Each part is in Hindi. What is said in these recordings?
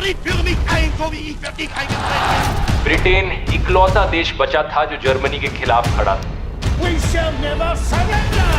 Tritt für mich ein, so wie ich für dich eingetreten bin. Britain इकलौता देश बचा था जो जर्मनी के खिलाफ खड़ा था। We shall never surrender.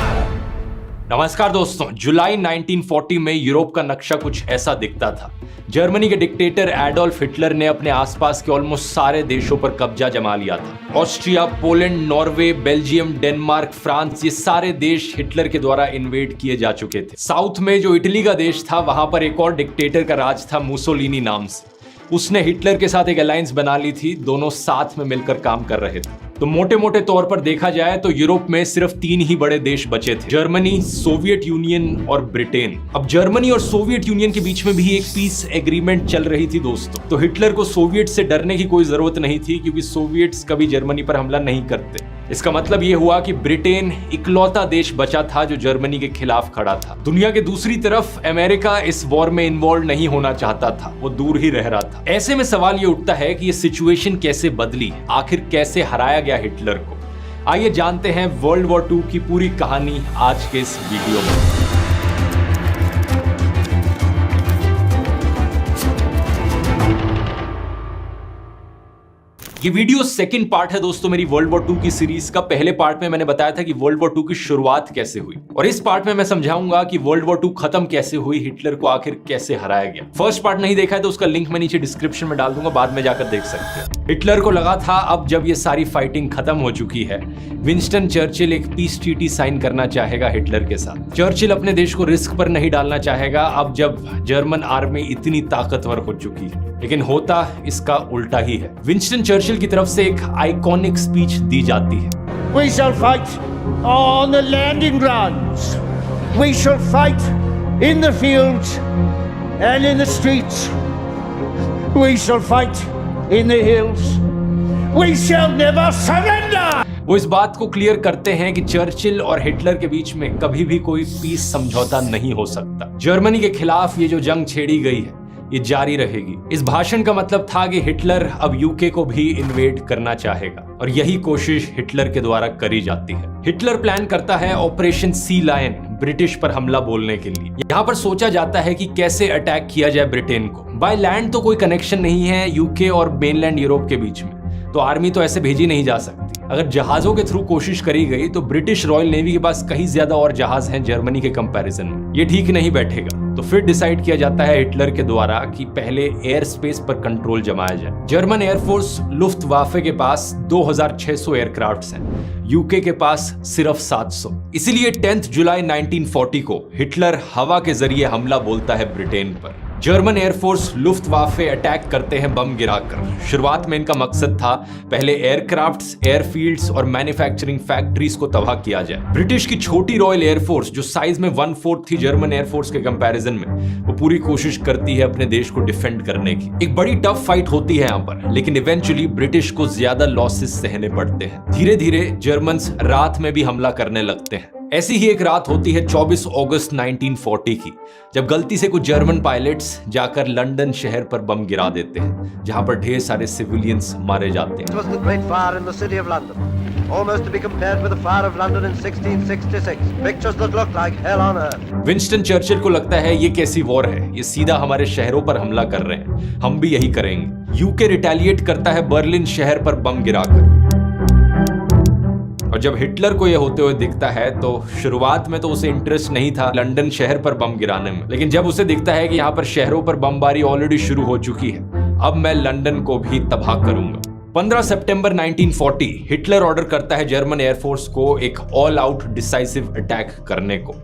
नमस्कार दोस्तों, जुलाई 1940 में यूरोप का नक्शा कुछ ऐसा दिखता था। जर्मनी के डिक्टेटर एडोल्फ हिटलर ने अपने आसपास के ऑलमोस्ट सारे देशों पर कब्जा जमा लिया था। Austria, Poland, Norway, Belgium, Denmark, France, ये सारे देश हिटलर के द्वारा इन्वेड किए जा चुके थे। साउथ में जो इटली का देश था, वहां पर एक और डिक्टेटर का राज था, मुसोलिनी नाम से। उसने हिटलर के साथ एक अलायंस बना ली थी, दोनों साथ में मिलकर काम कर रहे थे। तो मोटे मोटे तौर पर देखा जाए तो यूरोप में सिर्फ 3 ही बड़े देश बचे थे, जर्मनी, सोवियत यूनियन और ब्रिटेन। अब जर्मनी और सोवियत यूनियन के बीच में भी एक पीस एग्रीमेंट चल रही थी दोस्तों। तो हिटलर को सोवियत से डरने की कोई जरूरत नहीं थी, क्योंकि सोवियट्स कभी जर्मनी पर हमला नहीं करते। इसका मतलब यह हुआ कि ब्रिटेन इकलौता देश बचा था जो जर्मनी के खिलाफ खड़ा था। दुनिया के दूसरी तरफ अमेरिका इस वॉर में इन्वॉल्व नहीं होना चाहता था, वो दूर ही रह रहा था। ऐसे में सवाल ये उठता है कि ये सिचुएशन कैसे बदली, आखिर कैसे हराया गया हिटलर को। आइए जानते हैं वर्ल्ड वॉर 2 की पूरी कहानी आज के इस वीडियो में। ये वीडियो सेकंड पार्ट है दोस्तों मेरी वर्ल्ड वॉर 2 की सीरीज का। पहले पार्ट में मैंने बताया था कि वर्ल्ड वॉर 2 की शुरुआत कैसे हुई, और इस पार्ट में मैं समझाऊंगा कि वर्ल्ड वॉर 2 खत्म कैसे हुई, हिटलर को आखिर कैसे हराया गया। फर्स्ट पार्ट नहीं देखा है तो उसका लिंक मैं नीचे डिस्क्रिप्शन में डाल दूंगा, बाद में जाकर देख सकते हैं। हिटलर को लगा था अब जब ये सारी फाइटिंग खत्म हो चुकी है, विंस्टन चर्चिल एक पीस ट्रीटी साइन करना चाहेगा हिटलर के साथ। चर्चिल अपने देश को रिस्क पर नहीं डालना चाहेगा अब जब जर्मन आर्मी इतनी ताकतवर हो चुकी है। लेकिन होता इसका उल्टा ही है। विंस्टन चर्चिल की तरफ से एक आइकॉनिक स्पीच दी जाती है। We shall fight on the landing grounds. We shall fight in the fields and in the streets. We shall fight in the hills. We shall never surrender. वो इस बात को क्लियर करते हैं कि चर्चिल और हिटलर के बीच में कभी भी कोई पीस समझौता नहीं हो सकता। जर्मनी के खिलाफ ये जो जंग छेड़ी गई है ये जारी रहेगी। इस भाषण का मतलब था कि हिटलर अब यूके को भी इन्वेड करना चाहेगा, और यही कोशिश हिटलर के द्वारा करी जाती है। हिटलर प्लान करता है ऑपरेशन सी लायन, ब्रिटिश पर हमला बोलने के लिए। यहाँ पर सोचा जाता है कि कैसे अटैक किया जाए ब्रिटेन को। बाय लैंड तो कोई कनेक्शन नहीं है यूके और मेनलैंड यूरोप के बीच में, तो आर्मी तो ऐसे भेजी नहीं जा सकती। अगर जहाजों के थ्रू कोशिश करी गई तो ब्रिटिश रॉयल नेवी के पास कहीं ज्यादा और जहाज हैं जर्मनी के कंपैरिजन में, ये ठीक नहीं बैठेगा। तो फिर डिसाइड किया जाता है हिटलर के द्वारा कि पहले एयर स्पेस पर कंट्रोल जमाया जाए। जर्मन एयरफोर्स लुफ्टवाफे के पास 2600 एयरक्राफ्ट्स हैं, यूके के पास सिर्फ 700। इसीलिए 10 जुलाई 1940 को हिटलर हवा के जरिए हमला बोलता है ब्रिटेन पर। जर्मन एयरफोर्स लुफ्टवाफे अटैक करते हैं बम गिराकर। शुरुआत में इनका मकसद था पहले एयरक्राफ्ट्स, एयरफील्ड्स और मैन्युफैक्चरिंग फैक्ट्रीज को तबाह किया जाए। ब्रिटिश की छोटी रॉयल एयरफोर्स जो साइज में 1/4 थी जर्मन एयरफोर्स के कंपैरिजन में, वो पूरी कोशिश करती है अपने देश को डिफेंड करने की। एक बड़ी टफ फाइट होती है यहाँ पर, लेकिन इवेंचुअली ब्रिटिश को ज्यादा लॉसेस सहने पड़ते हैं। धीरे धीरे जर्मन्स रात में भी हमला करने लगते हैं। ऐसी ही एक रात होती है 24 अगस्त 1940 की, जब गलती से कुछ जर्मन पायलट्स जाकर लंदन शहर पर बम गिरा देते हैं, जहां पर ढेर सारे सिविलियंस मारे जाते हैं। It was the great fire in the city of London, almost to be compared with the fire of London in 1666. Pictures that look like hell on earth. Winston Churchill को लगता है ये कैसी वॉर है, ये सीधा हमारे शहरों पर हमला कर रहे हैं, हम भी यही करेंगे। यूके रिटेलिएट करता है बर्लिन शहर पर बम गिराकर। और जब हिटलर को यह होते हुए दिखता है तो शुरुआत में तो उसे इंटरेस्ट नहीं था लंदन शहर पर बम गिराने में, लेकिन जब उसे दिखता है कि यहाँ पर शहरों पर बमबारी ऑलरेडी शुरू हो चुकी है, अब मैं लंदन को भी तबाह करूंगा। 15 सितंबर 1940 हिटलर ऑर्डर करता है जर्मन एयरफोर्स को एक ऑल आउट डिसाइसिव अटैक करने को।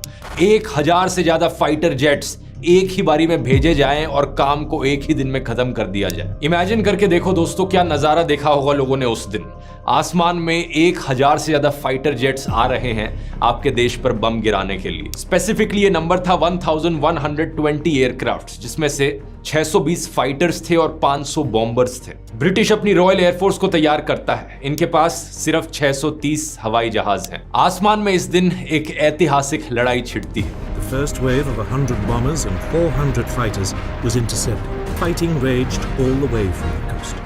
1000 से ज्यादा फाइटर जेट्स एक ही बारी में भेजे जाएं और काम को एक ही दिन में खत्म कर दिया जाए। इमेजिन करके देखो दोस्तों, क्या नजारा देखा होगा लोगों ने उस दिन। आसमान में 1000 से ज्यादा फाइटर जेट्स आ रहे हैं आपके देश पर बम गिराने के लिए। स्पेसिफिकली ये नंबर था 1120 एयरक्राफ्ट, जिसमें से 620 फाइटर्स थे और 500 बॉम्बर्स थे। ब्रिटिश अपनी रॉयल एयरफोर्स को तैयार करता है, इनके पास सिर्फ 630 हवाई जहाज हैं। आसमान में इस दिन एक ऐतिहासिक लड़ाई छिड़ती है। The first wave of 100 bombers and 400 fighters was intercepted. Fighting raged all the way from the coast.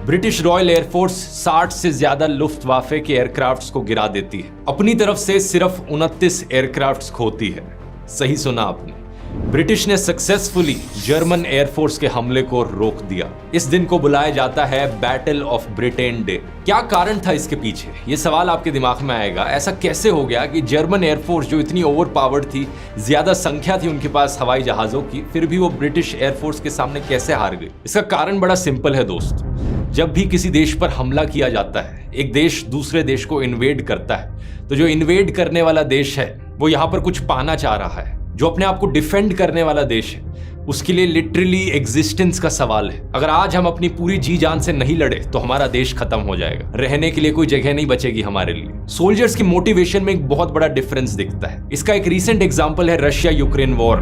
British royal air force 60 से ज्यादा लुफ्टवाफे के एयरक्राफ्ट्स को गिरा देती है। अपनी तरफ से सिर्फ 29 एयरक्राफ्ट्स खोती है। सही सुना आपने, ब्रिटिश ने सक्सेसफुली जर्मन एयरफोर्स के हमले को रोक दिया। इस दिन को बुलाया जाता है बैटल ऑफ ब्रिटेन डे। क्या कारण था इसके पीछे, ये सवाल आपके दिमाग में आएगा। ऐसा कैसे हो गया कि जर्मन एयरफोर्स जो इतनी ओवर पावर्ड थी, ज्यादा संख्या थी उनके पास हवाई जहाजों की, फिर भी वो ब्रिटिश एयरफोर्स के सामने कैसे हार गई? इसका कारण बड़ा सिंपल है दोस्त। जब भी किसी देश पर हमला किया जाता है, एक देश दूसरे देश को इन्वेड करता है, तो जो इन्वेड करने वाला देश है वो यहाँ पर कुछ पाना चाह रहा है। जो अपने आप को डिफेंड करने वाला देश है उसके लिए लिटरली एग्जिस्टेंस का सवाल है। अगर आज हम अपनी पूरी जी जान से नहीं लड़े तो हमारा देश खत्म हो जाएगा, रहने के लिए कोई जगह नहीं बचेगी हमारे लिए। सोल्जर्स की मोटिवेशन में एक बहुत बड़ा डिफरेंस दिखता है। इसका एक रीसेंट एग्जांपल है रशिया यूक्रेन वॉर।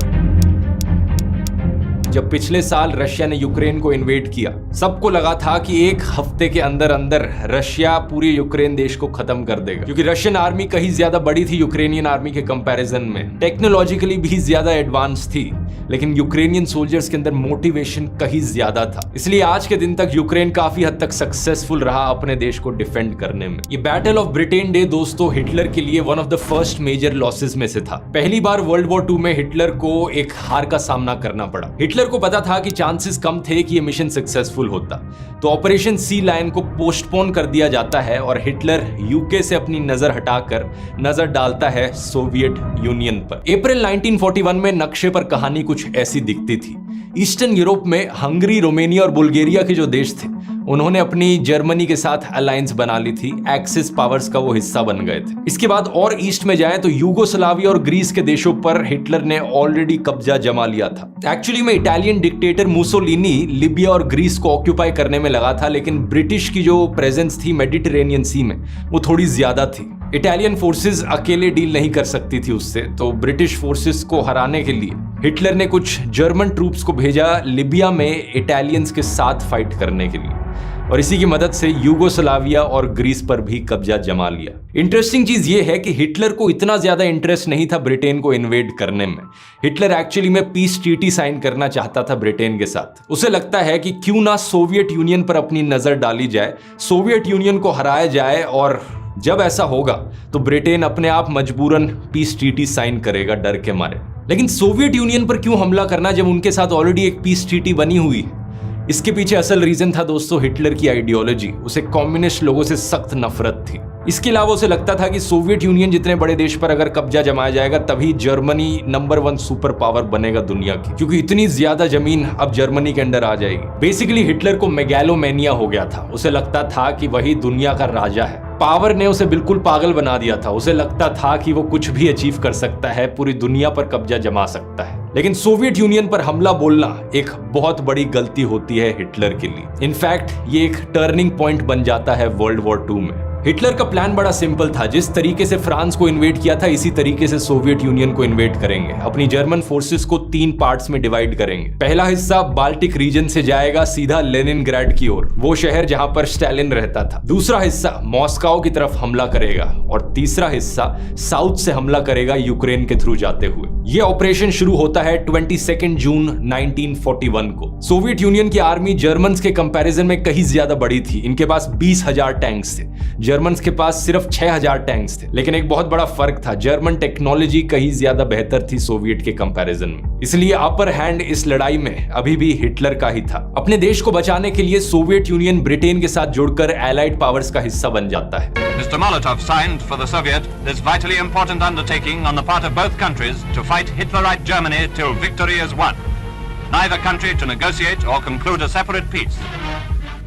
जब पिछले साल रशिया ने यूक्रेन को इन्वेड किया, सबको लगा था कि एक हफ्ते के अंदर अंदर रशिया पूरे यूक्रेन देश को खत्म कर देगा, क्योंकि रशियन आर्मी कहीं ज्यादा बड़ी थी यूक्रेनियन आर्मी के कंपैरिजन में, टेक्नोलॉजिकली भी ज्यादा एडवांस थी, लेकिन यूक्रेनियन सोल्जर्स के अंदर मोटिवेशन कहीं ज्यादा था। इसलिए आज के दिन तक यूक्रेन काफी हद तक सक्सेसफुल रहा अपने देश को डिफेंड करने में। ये बैटल ऑफ ब्रिटेन डे दोस्तों हिटलर के लिए one of the first major losses में से था। पहली बार वर्ल्ड वॉर 2 में हिटलर को एक हार का सामना करना पड़ा। हिटलर को पता था कि चांसेस कम थे कि ये मिशन सक्सेसफुल होता, तो ऑपरेशन सी लायन को पोस्टपोन कर दिया जाता है और हिटलर यूके से अपनी नजर हटाकर नजर डालता है सोवियत यूनियन पर। अप्रैल 1941 में नक्शे पर कहानी कुछ ऐसी दिखती थी। ईस्टर्न यूरोप में हंगरी, रोमानिया और बुल्गारिया के जो देश थे, उन्होंने अपनी जर्मनी के साथ अलायंस बना ली थी, एक्सिस पावर्स का वो हिस्सा बन गए थे। इसके बाद और ईस्ट में जाए तो यूगोस्लाविया और ग्रीस के देशों पर हिटलर ने ऑलरेडी कब्जा जमा लिया था। एक्चुअली में इटालियन डिक्टेटर मुसोलिनी लिबिया और ग्रीस को ऑक्यूपाई करने में लगा था, लेकिन ब्रिटिश की जो प्रेजेंस थी मेडिटेरेनियन सी में वो थोड़ी ज्यादा थी। इटालियन फोर्सेस अकेले डील नहीं कर सकती थी उससे, तो ब्रिटिश फोर्सेस को हराने के लिए हिटलर ने कुछ जर्मन ट्रूप्स को भेजा लिबिया में इटालियंस के साथ फाइट करने के लिए, और इसी की मदद से यूगोस्लाविया और ग्रीस पर भी कब्जा जमा लिया। इंटरेस्टिंग चीज ये है कि हिटलर को इतना ज्यादा इंटरेस्ट नहीं था ब्रिटेन को इन्वेड करने में। हिटलर एक्चुअली में पीस ट्रीटी साइन करना चाहता था ब्रिटेन के साथ। उसे लगता है कि क्यों ना सोवियत यूनियन पर अपनी नजर डाली जाए, सोवियत यूनियन को हराया जाए, और जब ऐसा होगा तो ब्रिटेन अपने आप मजबूरन पीस ट्रीटी साइन करेगा डर के मारे। लेकिन सोवियत यूनियन पर क्यों हमला करना जब उनके साथ ऑलरेडी एक पीस ट्रीटी बनी हुई है? इसके पीछे असल रीजन था दोस्तों हिटलर की आइडियोलॉजी। उसे कम्युनिस्ट लोगों से सख्त नफरत थी। इसके अलावा उसे लगता था कि सोवियत यूनियन जितने बड़े देश पर अगर कब्जा जमाया जाएगा तभी जर्मनी नंबर 1 सुपर पावर बनेगा दुनिया की, क्योंकि इतनी ज्यादा जमीन अब जर्मनी के अंडर आ जाएगी। बेसिकली हिटलर को मेगैलोमेनिया हो गया था। उसे लगता था कि वही दुनिया का राजा है। पावर ने उसे बिल्कुल पागल बना दिया था। उसे लगता था कि वो कुछ भी अचीव कर सकता है, पूरी दुनिया पर कब्जा जमा सकता है। लेकिन सोवियत यूनियन पर हमला बोलना एक बहुत बड़ी गलती होती है हिटलर के लिए। इनफैक्ट ये एक टर्निंग पॉइंट बन जाता है वर्ल्ड वॉर 2 में। हिटलर का प्लान बड़ा सिंपल था। जिस तरीके से फ्रांस को इन्वेड किया था, इसी तरीके से सोवियत यूनियन को इन्वेड करेंगे। अपनी जर्मन फोर्सेस को 3 पार्ट्स में डिवाइड करेंगे। पहला हिस्सा बाल्टिक रीजन से जाएगा सीधा लेनिनग्राड की ओर, वो शहर जहां पर स्टालिन रहता था। दूसरा हिस्सा मॉस्को की तरफ हमला करेगा और तीसरा हिस्सा साउथ से हमला करेगा यूक्रेन के थ्रू जाते हुए। यह ऑपरेशन शुरू होता है 22 जून 1941 को। सोवियत यूनियन की आर्मी जर्मन्स के कंपैरिजन में कहीं ज्यादा बड़ी थी। इनके पास 20,000 टैंक्स थे, जर्मन्स के पास सिर्फ 6,000 टैंक्स थे। लेकिन एक बहुत बड़ा फर्क था, जर्मन टेक्नोलॉजी कहीं ज्यादा बेहतर थी सोवियत के कंपैरिजन में। इसलिए अपर हैंड इस लड़ाई में अभी भी हिटलर का ही था। अपने देश को बचाने के लिए सोवियत यूनियन ब्रिटेन के साथ जुड़कर एलाइड पावर्स का हिस्सा बन जाता है। Mr. Molotov signed for the Soviet this vitally important undertaking on the part of both countries to fight Hitlerite Germany till victory is won. Neither country to negotiate or conclude a separate peace.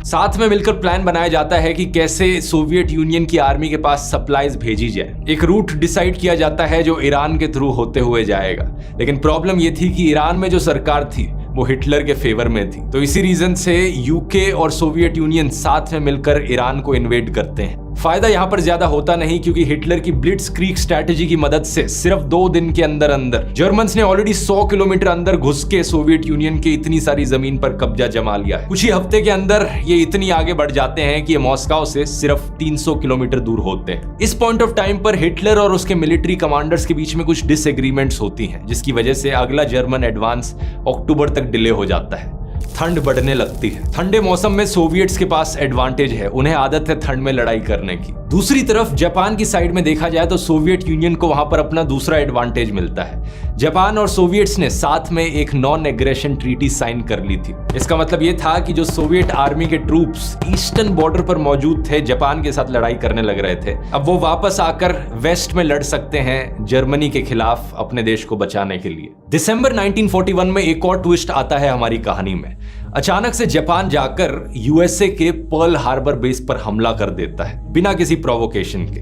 साथ में मिलकर प्लान बनाया जाता है कि कैसे सोवियत यूनियन की आर्मी के पास सप्लाईज भेजी जाए। एक रूट डिसाइड किया जाता है जो ईरान के थ्रू होते हुए जाएगा। लेकिन प्रॉब्लम यह थी कि ईरान में जो सरकार थी वो हिटलर के फेवर में थी, तो इसी रीजन से यूके और सोवियत यूनियन साथ में मिलकर ईरान को इन्वेड करते हैं। फायदा यहां पर ज्यादा होता नहीं, क्योंकि हिटलर की ब्लिट्जक्रीग स्ट्रैटेजी की मदद से सिर्फ 2 दिन के अंदर अंदर जर्मन्स ने ऑलरेडी 100 किलोमीटर अंदर घुस के सोवियत यूनियन की इतनी सारी जमीन पर कब्जा जमा लिया है। कुछ ही हफ्ते के अंदर ये इतनी आगे बढ़ जाते हैं कि ये मॉस्को से सिर्फ 300 किलोमीटर दूर होते हैं। इस पॉइंट ऑफ टाइम पर हिटलर और उसके मिलिट्री कमांडर्स के बीच में कुछ डिसएग्रीमेंट्स होती हैं, जिसकी वजह से अगला जर्मन एडवांस अक्टूबर तक डिले हो जाता है। ठंड बढ़ने लगती है। ठंडे मौसम में सोवियट्स के पास एडवांटेज है, उन्हें आदत है ठंड में लड़ाई करने की। दूसरी तरफ जापान की साइड में देखा जाए तो सोवियत यूनियन को वहां पर अपना दूसरा एडवांटेज मिलता है। जापान और सोवियट्स ने साथ में एक नॉन एग्रेशन ट्रीटी साइन कर ली थी। इसका मतलब यह था कि जो सोवियत आर्मी के ट्रूप्स ईस्टर्न बॉर्डर पर मौजूद थे, जापान के साथ लड़ाई करने लग रहे थे, अब वो वापस आकर वेस्ट में लड़ सकते हैं जर्मनी के खिलाफ अपने देश को बचाने के लिए। दिसंबर 1941 में एक और ट्विस्ट आता है हमारी कहानी में। अचानक से जापान जाकर यूएसए के पर्ल हार्बर बेस पर हमला कर देता है बिना किसी प्रोवोकेशन के।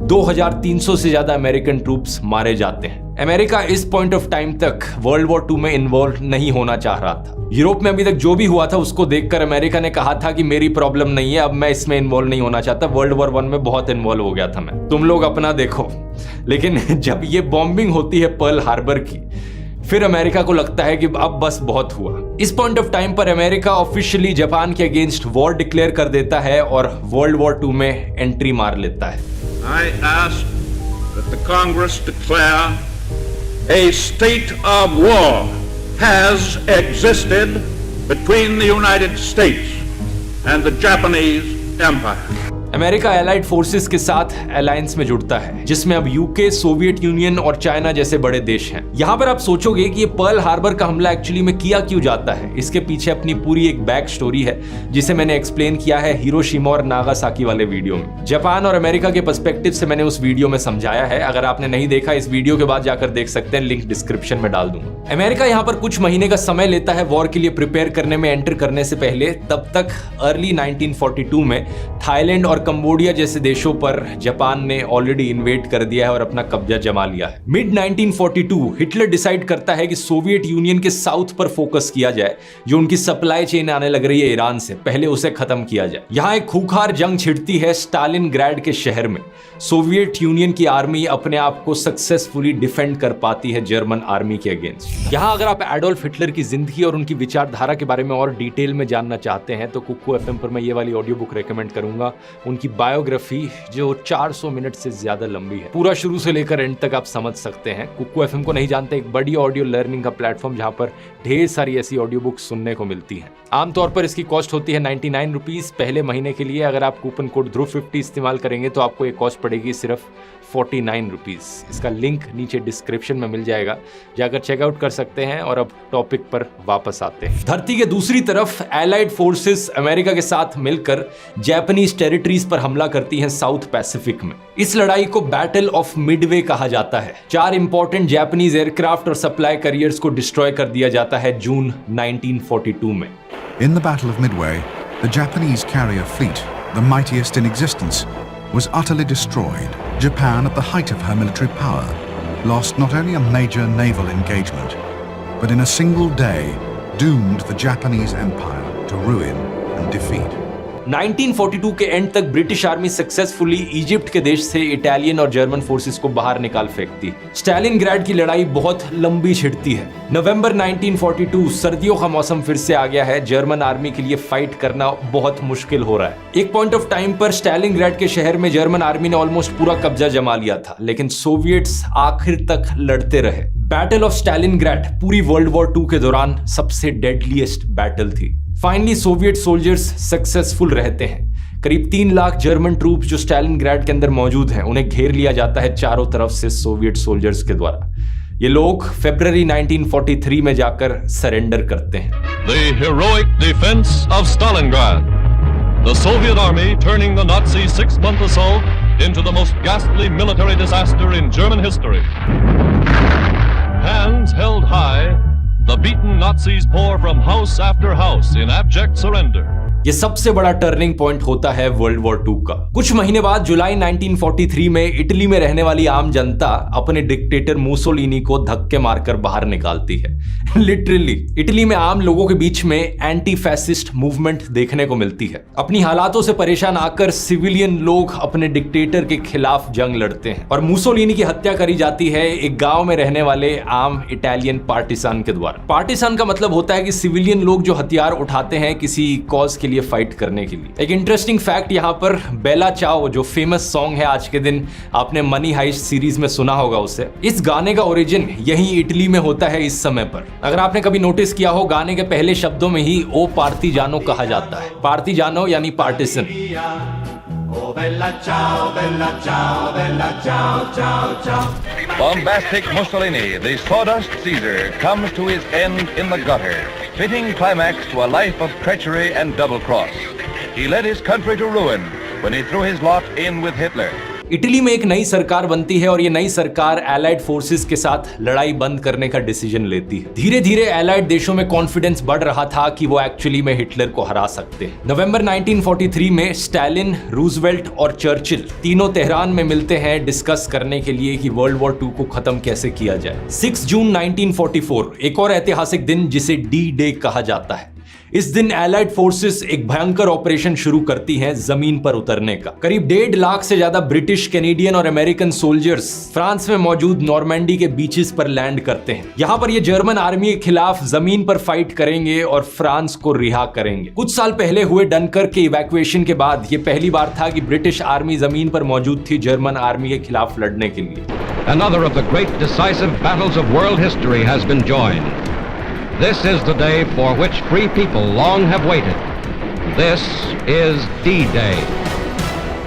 2300 से ज्यादा अमेरिकन ट्रूप्स मारे जाते हैं। अमेरिका इस पॉइंट ऑफ टाइम तक वर्ल्ड वॉर 2 में इन्वॉल्व नहीं होना चाह रहा था। यूरोप में अभी तक जो भी हुआ था उसको देखकर अमेरिका ने कहा था कि मेरी प्रॉब्लम नहीं है, अब मैं इसमें इन्वॉल्व नहीं होना चाहता। वर्ल्ड वॉर 1 में बहुत इन्वॉल्व हो गया था मैं, तुम लोग अपना देखो। लेकिन जब ये बॉम्बिंग होती है पर्ल हार्बर की, फिर अमेरिका को लगता है कि अब बस बहुत हुआ। इस पॉइंट ऑफ टाइम पर अमेरिका ऑफिशियली जापान के अगेंस्ट वॉर डिक्लेयर कर देता है और वर्ल्ड वॉर 2 में एंट्री मार लेता है। I ask that the Congress declare a state of war has existed between the United States and the Japanese Empire. America allied forces के साथ अलायंस में जुड़ता है, जिसमें अब यूके, सोवियत यूनियन और चाइना जैसे बड़े देश हैं। यहाँ पर आप सोचोगे कि ये पर्ल हार्बर का हमला एक्चुअली में किया क्यों जाता है। इसके पीछे अपनी पूरी एक बैक स्टोरी है जिसे मैंने एक्सप्लेन किया है हिरोशिमा और नागासाकी वाले वीडियो में। जापान और अमेरिका के पर्सपेक्टिव से मैंने उस वीडियो में समझाया है। अगर आपने नहीं देखा, इस वीडियो के बाद जाकर देख सकते हैं, लिंक डिस्क्रिप्शन में डाल दूंगा। अमेरिका यहाँ पर कुछ महीने का समय लेता है वॉर के लिए प्रिपेयर करने में, एंटर करने से पहले। तब तक अर्ली 1942 में थाईलैंड और कंबोडिया जैसे देशों पर जापान ने ऑलरेडी इन्वेड कर दिया है और अपना कब्जा जमा लिया है। मिड 1942 हिटलर डिसाइड करता है कि सोवियत यूनियन के साउथ पर फोकस किया जाए, जो उनकी सप्लाई चेन आने लग रही है ईरान से, पहले उसे खत्म किया जाए। यहां एक खूंखार जंग छिड़ती है स्टालिनग्राड के शहर में। सोवियत यूनियन की आर्मी अपने आप को सक्सेसफुली डिफेंड कर पाती है जर्मन आर्मी के अगेंस्ट। यहां अगर आप एडोल्फ हिटलर की जिंदगी और उनकी विचारधारा के बारे में और डिटेल में जानना चाहते हैं तो कुक्कू एफएम पर मैं ये वाली ऑडियो बुक रेकमेंड करूंगा। उनकी बायोग्राफी जो 400 मिनट से ज्यादा लंबी है, पूरा शुरू से लेकर एंड तक आप समझ सकते हैं। कुक्कू एफएम को नहीं जानते, एक बड़ी ऑडियो लर्निंग का प्लेटफॉर्म जहां पर ढेर सारी ऐसी ऑडियो बुक सुनने को मिलती हैं। आमतौर पर इसकी कॉस्ट होती है 99 रुपीज पहले महीने के लिए। अगर आप कूपन कोड ध्रुव50 इस्तेमाल करेंगे तो आपको एक कॉस्ट पड़ेगी सिर्फ 49 रुपीज। इसका लिंक नीचे डिस्क्रिप्शन में मिल जाएगा, जाकर चेकआउट कर सकते हैं। और अब टॉपिक पर वापस आते हैं। धरती के दूसरी तरफ एलाइड फोर्सेस अमेरिका के साथ मिलकर जापानीज टेरिटरीज पर हमला करती हैं साउथ पैसिफिक में। इस लड़ाई को बैटल ऑफ मिडवे कहा जाता है। 4 इंपॉर्टेंट जापानीज एयरक्राफ्ट और सप्लाई कैरियर्स को डिस्ट्रॉय कर दिया जाता है जून 1942 में। In the Battle of Midway, the Japanese carrier fleet, the mightiest in existence, was utterly destroyed. Japan, at the height of her military power, lost not only a major naval engagement, but in a single day doomed the Japanese Empire to ruin and defeat. 1942 के एंड तक ब्रिटिश आर्मी सक्सेसफुली इजिप्ट के देश से इटालियन और जर्मन फोर्सेस को बाहर निकाल फेंकती है। स्टालिनग्राड की लड़ाई बहुत लंबी छिड़ती है। नवंबर 1942, सर्दियों का मौसम फिर से आ गया है। जर्मन आर्मी के लिए फाइट करना बहुत मुश्किल हो रहा है। एक पॉइंट ऑफ टाइम पर स्टालिनग्राड के शहर में जर्मन आर्मी ने ऑलमोस्ट पूरा कब्जा जमा लिया था, लेकिन सोवियट्स आखिर तक लड़ते रहे। बैटल ऑफ स्टालिनग्राड पूरी वर्ल्ड वॉर 2 के दौरान सबसे डेडलीस्ट बैटल थी। फाइनली सोवियत सोल्जर्स सक्सेसफुल रहते हैं। करीब 3 लाख जर्मन ट्रूप्स जो स्टालिनग्राड के अंदर मौजूद हैं, उन्हें घेर लिया जाता है चारों तरफ से सोवियत सोल्जर्स के द्वारा। ये लोग फरवरी 1943 में जाकर सरेंडर करते हैं। The heroic defense of Stalingrad. The Soviet army turning the Nazi 6-month assault into the most ghastly military disaster in German history. Hands held high, the beaten Nazis pour from house after house in abject surrender. ये सबसे बड़ा टर्निंग पॉइंट होता है वर्ल्ड वॉर 2 का। कुछ महीने बाद जुलाई 1943 में इटली में रहने वाली आम जनता अपने डिक्टेटर मुसोलिनी को धक्के मारकर बाहर निकालती है। लिटरली इटली में आम लोगों के बीच में एंटी फैसिस्ट मूवमेंट देखने को मिलती है। अपनी हालातों से परेशान आकर सिविलियन लोग अपने डिक्टेटर के खिलाफ जंग लड़ते हैं और मुसोलिनी की हत्या करी जाती है एक गांव में रहने वाले आम इटालियन पार्टिसान के द्वारा। पार्टिसान का मतलब होता है कि सिविलियन लोग जो हथियार उठाते हैं किसी कॉज के लिए फाइट करने के लिए। एक इंटरेस्टिंग फैक्ट यहाँ पर, बेला चाओ जो फेमस सॉन्ग है आज के दिन, आपने मनी हाइस्ट सीरीज में सुना होगा उसे, इस गाने का ओरिजिन यही इटली में होता है इस समय पर। अगर आपने कभी नोटिस किया हो, गाने के पहले शब्दों में ही ओ पार्टिजानो कहा जाता है। पार्टिजानो यानी partition. Bombastic Mussolini, the sawdust Caesar, comes to his end in the gutter, fitting climax to a life of treachery and double cross. He led his country to ruin when he threw his lot in with Hitler. Italy में एक नई सरकार बनती है और ये नई सरकार एलाइड फोर्सेस के साथ लड़ाई बंद करने का डिसीजन लेती है। धीरे धीरे एलाइड देशों में कॉन्फिडेंस बढ़ रहा था कि वो एक्चुअली में हिटलर को हरा सकते हैं। नवंबर 1943 में स्टालिन, रूजवेल्ट और चर्चिल तीनों तेहरान में मिलते हैं डिस्कस करने के लिए कि वर्ल्ड वॉर 2 को खत्म कैसे किया जाए। 6 जून 1944 एक और ऐतिहासिक दिन जिसे डी डे कहा जाता है। इस दिन एलाइड फोर्सेस एक भयंकर ऑपरेशन शुरू करती हैं जमीन पर उतरने का। करीब 1.5 लाख से ज्यादा ब्रिटिश, कैनेडियन और अमेरिकन सोल्जर्स फ्रांस में मौजूद नॉर्मैंडी के बीचेस पर लैंड करते हैं। यहां पर ये जर्मन आर्मी के खिलाफ जमीन पर फाइट करेंगे और फ्रांस को रिहा करेंगे। कुछ साल पहले हुए डनकर्क के इवैक्यूएशन के बाद ये पहली बार था कि ब्रिटिश आर्मी जमीन पर मौजूद थी जर्मन आर्मी के खिलाफ लड़ने के लिए। Another of the great decisive battles of world history has been joined. This is the day for which free people long have waited. This is D-Day.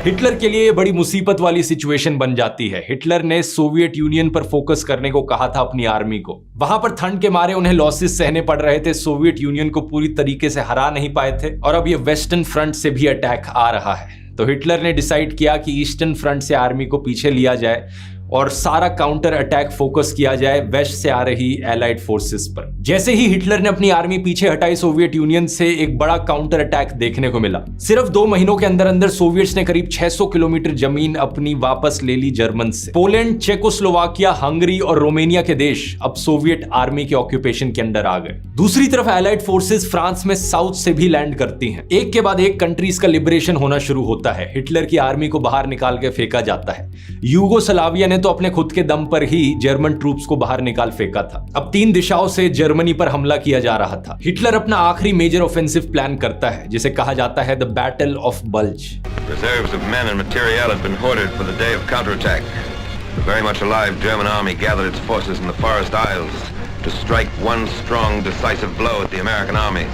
Hitler के लिए बड़ी मुसीबत वाली सिचुएशन बन जाती है। हिटलर ने सोवियत यूनियन पर फोकस करने को कहा था अपनी आर्मी को। वहां पर ठंड के मारे उन्हें लॉसेस सहने पड़ रहे थे, सोवियत यूनियन को पूरी तरीके से हरा नहीं पाए थे और अब ये वेस्टर्न फ्रंट से भी अटैक आ रहा है। तो हिटलर ने डिसाइड किया कि ईस्टर्न फ्रंट से आर्मी को पीछे लिया जाए और सारा काउंटर अटैक फोकस किया जाए वेस्ट से आ रही एलाइड फोर्सेस पर। जैसे ही हिटलर ने अपनी आर्मी पीछे हटाई सोवियत यूनियन से, एक बड़ा काउंटर अटैक देखने को मिला। सिर्फ 2 महीनों के अंदर अंदर सोवियट्स ने करीब 600 किलोमीटर जमीन अपनी वापस ले ली जर्मन से। पोलैंड, चेकोस्लोवाकिया, हंगरी और रोमानिया के देश अब सोवियत आर्मी के ऑक्यूपेशन के अंडर आ गए। दूसरी तरफ एलाइड फोर्सेस फ्रांस में साउथ से भी लैंड करती हैं। एक के बाद एक कंट्रीज का लिबरेशन होना शुरू होता है। हिटलर की आर्मी को बाहर निकाल के फेंका जाता है। यूगोस्लाविया ने तो अपने खुद के दम पर ही जर्मन ट्रूप्स को बाहर निकाल फेंका था। अब 3 दिशाओं से जर्मनी पर हमला किया जा रहा था। हिटलर अपना आखिरी मेजर ऑफेंसिव प्लान करता है जिसे कहा जाता है the battle of bulge. Reserves of men and material had been hoarded for the day of counterattack. The very much alive German army gathered its forces in the Forest Isles to strike one strong, decisive blow at the American army.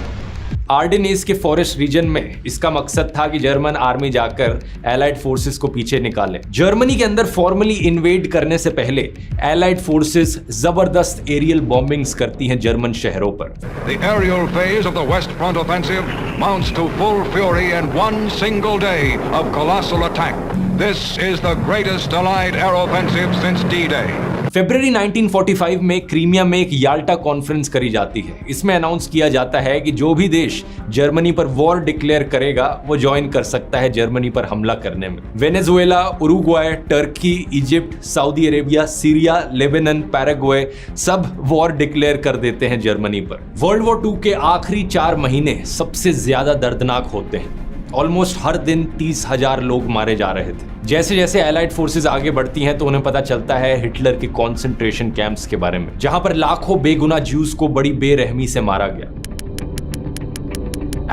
आर्डेनेस के फॉरेस्ट रीजन में इसका मकसद था कि जर्मन आर्मी जाकर एलाइड फोर्सेस को पीछे निकाले। जर्मनी के अंदर फॉर्मली इन्वेड करने से पहले एलाइड फोर्सेस जबरदस्त एरियल बॉम्बिंग्स करती हैं जर्मन शहरों पर। The aerial phase of the West Front offensive mounts to full fury in one single day of colossal attack. This is the greatest Allied air offensive since D-Day. फरवरी 1945 में क्रीमिया में एक याल्टा कॉन्फ्रेंस करी जाती है। इसमें अनाउंस किया जाता है कि जो भी देश जर्मनी पर वॉर डिक्लेयर करेगा वो ज्वाइन कर सकता है जर्मनी पर हमला करने में। Venezuela, Uruguay, Turkey, Egypt, Saudi Arabia, Syria, Lebanon, Paraguay सब वॉर डिक्लेयर कर देते हैं जर्मनी पर। वर्ल्ड वॉर 2 के आखिरी 4 महीने सबसे ज्यादा दर्दनाक होते हैं। ऑलमोस्ट हर दिन 30,000 लोग मारे जा रहे थे। जैसे जैसे एलाइड फोर्सेस आगे बढ़ती हैं तो उन्हें पता चलता है हिटलर के कॉन्सेंट्रेशन कैंप्स के बारे में, जहां पर लाखों बेगुनाह ज्यूज को बड़ी बेरहमी से मारा गया।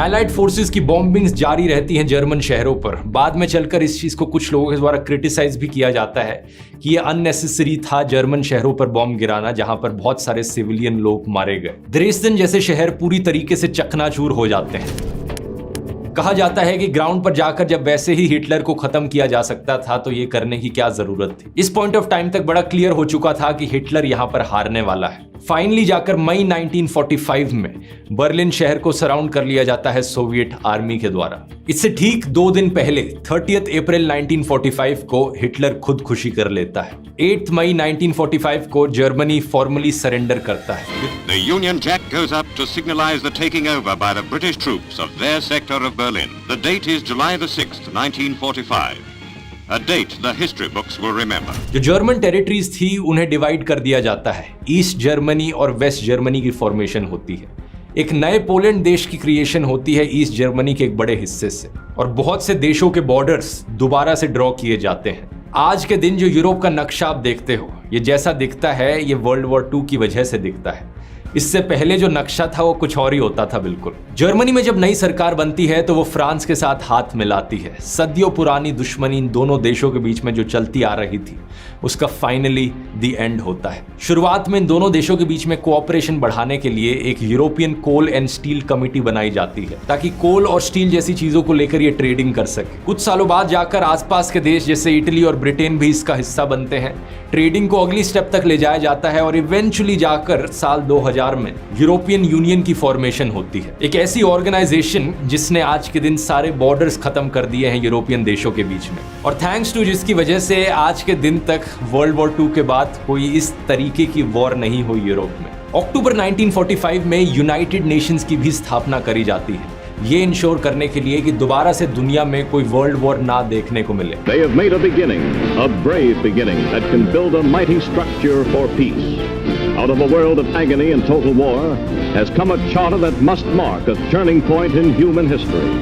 एलाइड फोर्सेस की बॉम्बिंग्स जारी रहती हैं जर्मन शहरों पर। बाद में चलकर इस चीज को कुछ लोगों के द्वारा क्रिटिसाइज भी किया जाता है कि ये अननेसेसरी था जर्मन शहरों पर बॉम्ब गिराना, जहां पर बहुत सारे सिविलियन लोग मारे गए। द्रेसडन जैसे शहर पूरी तरीके से चकनाचूर हो जाते हैं। कहा जाता है कि ग्राउंड पर जाकर जब वैसे ही हिटलर को खत्म किया जा सकता था तो ये करने की क्या जरूरत थी। इस पॉइंट ऑफ टाइम तक बड़ा क्लियर हो चुका था कि हिटलर यहां पर हारने वाला है। फाइनली जाकर मई 1945 में बर्लिन शहर को सराउंड कर लिया जाता है सोवियत आर्मी के द्वारा। इससे ठीक 2 दिन पहले 30 अप्रैल 1945 को हिटलर खुद खुशी कर लेता है। 8 मई 1945 को जर्मनी फॉर्मली सरेंडर करता है। The Union Jack goes up to signalize the taking over by the British troops of their sector of Berlin. The date is July the 6th, 1945. A date the history books will remember. जो जर्मन टेरिटरीज थी उन्हें डिवाइड कर दिया जाता है। ईस्ट जर्मनी और वेस्ट जर्मनी की फॉर्मेशन होती है। एक नए पोलैंड देश की क्रिएशन होती है ईस्ट जर्मनी के एक बड़े हिस्से से, और बहुत से देशों के बॉर्डर्स दोबारा से ड्रॉ किए जाते हैं। आज के दिन जो यूरोप का नक्शा आप देखते हो, ये जैसा दिखता है ये वर्ल्ड वॉर 2 की वजह से दिखता है। इससे पहले जो नक्शा था वो कुछ और ही होता था बिल्कुल। जर्मनी में जब नई सरकार बनती है तो वो फ्रांस के साथ हाथ मिलाती है। सदियों पुरानी दुश्मनी इन दोनों देशों के बीच में जो चलती आ रही थी उसका फाइनली द एंड होता है। शुरुआत में इन दोनों देशों के बीच में कोऑपरेशन बढ़ाने के लिए एक European coal and steel committee बनाई जाती है ताकि कोल और स्टील जैसी चीजों को लेकर ये ट्रेडिंग कर सके। कुछ सालों बाद जाकर आसपास के देश जैसे इटली और ब्रिटेन भी इसका हिस्सा बनते हैं। ट्रेडिंग को अगली स्टेप तक ले जाया जाता है और इवेंचुअली जाकर साल 2000 में यूरोपियन यूनियन की फॉर्मेशन होती है, एक ऐसी ऑर्गेनाइजेशन जिसने आज के दिन सारे बॉर्डर्स खत्म कर दिए हैं यूरोपियन देशों के बीच में, और थैंक्स टू जिसकी वजह से आज के दिन तक वर्ल्ड वॉर 2 के बाद कोई इस तरीके की वॉर नहीं हुई यूरोप में। अक्टूबर 1945 में यूनाइटेड नेशंस की भी स्थापना करी जाती है, ये इंश्योर करने के लिए कि दोबारा से दुनिया में कोई वर्ल्ड वॉर ना देखने को मिले। They have made a beginning, a brave beginning that can build a mighty structure for peace. Out of a world of agony and total war has come a charter that must mark a turning point in human history.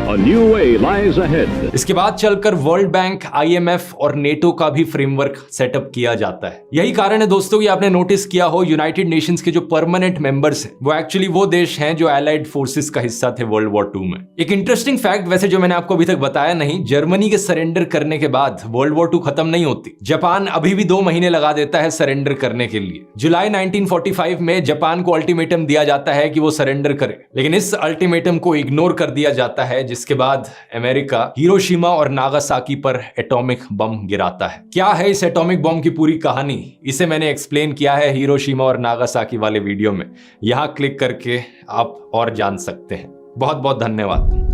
A new way lies ahead. इसके बाद चलकर वर्ल्ड बैंक, IMF और नेटो का भी फ्रेमवर्क सेटअप किया जाता है। यही कारण है दोस्तों कि आपने नोटिस किया हो यूनाइटेड नेशंस के जो परमानेंट मेंबर्स हैं वो एक्चुअली वो देश हैं जो एलाइड फोर्सेस का हिस्सा थे वर्ल्ड वॉर 2 में। एक इंटरेस्टिंग फैक्ट वैसे जो मैंने आपको अभी तक बताया नहीं, जर्मनी के सरेंडर करने के बाद वर्ल्ड वॉर 2 खत्म नहीं होती। जापान अभी भी 2 महीने लगा देता है सरेंडर करने के लिए। जुलाई 1945 में जापान को अल्टीमेटम दिया जाता है कि वो सरेंडर करे, लेकिन इस अल्टीमेटम को इग्नोर कर दिया जाता है, जिसके बाद अमेरिका हिरोशिमा और नागासाकी पर एटॉमिक बम गिराता है। क्या है इस एटॉमिक बम की पूरी कहानी, इसे मैंने एक्सप्लेन किया है हिरोशिमा और नागासाकी वाले वीडियो में, यहां क्लिक करके आप और जान सकते हैं। बहुत बहुत धन्यवाद।